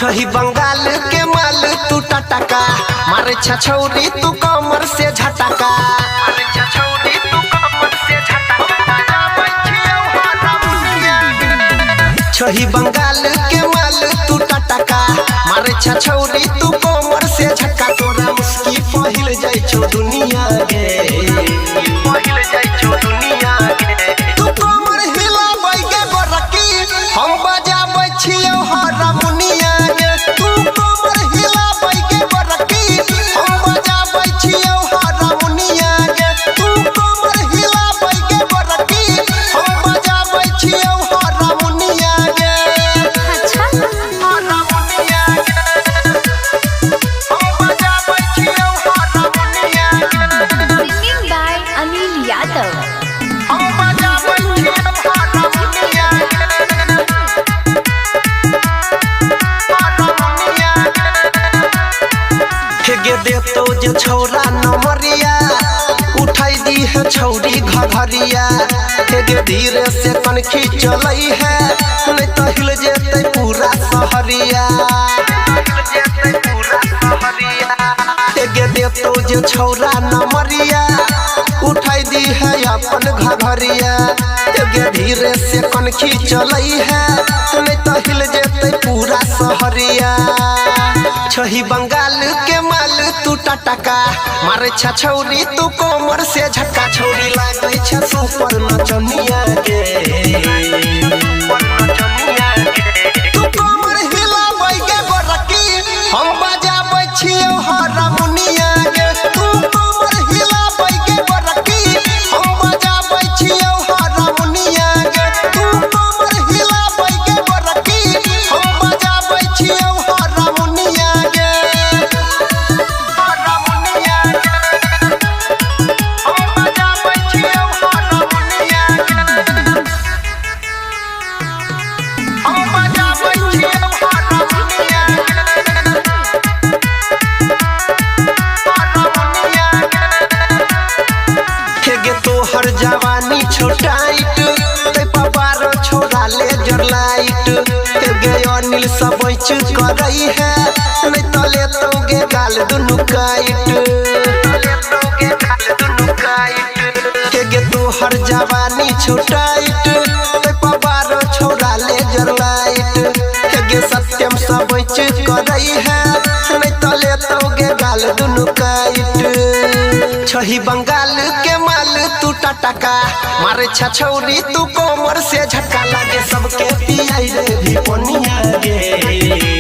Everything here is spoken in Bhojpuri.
छही बंगाल के माल तू टटका मारे छछौरी तू कमर से झटका छही बंगाल के माल तू टटका मारे छछौरी तू कमर से झटका तोरा मुस्की पहिल जाय छौ दुनिया गे पहिल जाय छौ दुनिया गे तू कमर हिलाबै गे बरकी हम बजाबै छियौ हारमोनिया गे तू कमर हिलाबै गे बरकी हम बजाबै छियौ हारमोनिया गे तू कमर हिलाबै गे बरकी हम बजाबै छियौ हारमोनिया गे अच्छा हारमोनिया गे हम बजाबै छियौ हारमोनिया गे सिंगिंग बाय अनिल यादव। हम बजाबै छियौ हारमोनिया गे देतो जे छौरा नमरिया उठाई दी है छौरी घघरिया गे धीरे से कनखी चलई है नहीं तो हिल जेतै पूरा शहरिया गे देतो जे छौरा नमरिया उठाई दी है अपन घघरिया गे धीरे से कनखी चलई है नहीं तो हिल जेतै पूरा शहरिया छही बंगाल के माल तू टटका मारे छछौरी तू कोमर से झटका छौरी लागे छ सुपर नचनिया के तू कोमर हिलाबै गे बरकी हम बजाबै छियौ हारमोनिया गे तू कोमर हिलाबै गे बरकी हम बजाबै छियौ हारमोनिया गे तू कोमर हिलाबै गे बरकी हम बजाबै छियौ हारमोनिया गे हारमोनिया गे हम बजाबै छियौ हारमोनिया गे हम बजाबै छियौ हारमोनिया गे तोहर जवानी छोटाइट ते पवार छोड़ा ले जरलाइट गे अनिल सबैच करई है नहीं तो ले तो गे गाल दुनु काइट गे तोहर जवानी छोटाइट ते पवार छोड़ा ले जरलाइट गे सत्यम सबैच करई है नहीं तो ले तो गे गाल दुनु काइट छही बंगाल के माल तू टटका मारे छछौरी तू कोमर से झटका लागे सबके पियाई रे भी पनिया गे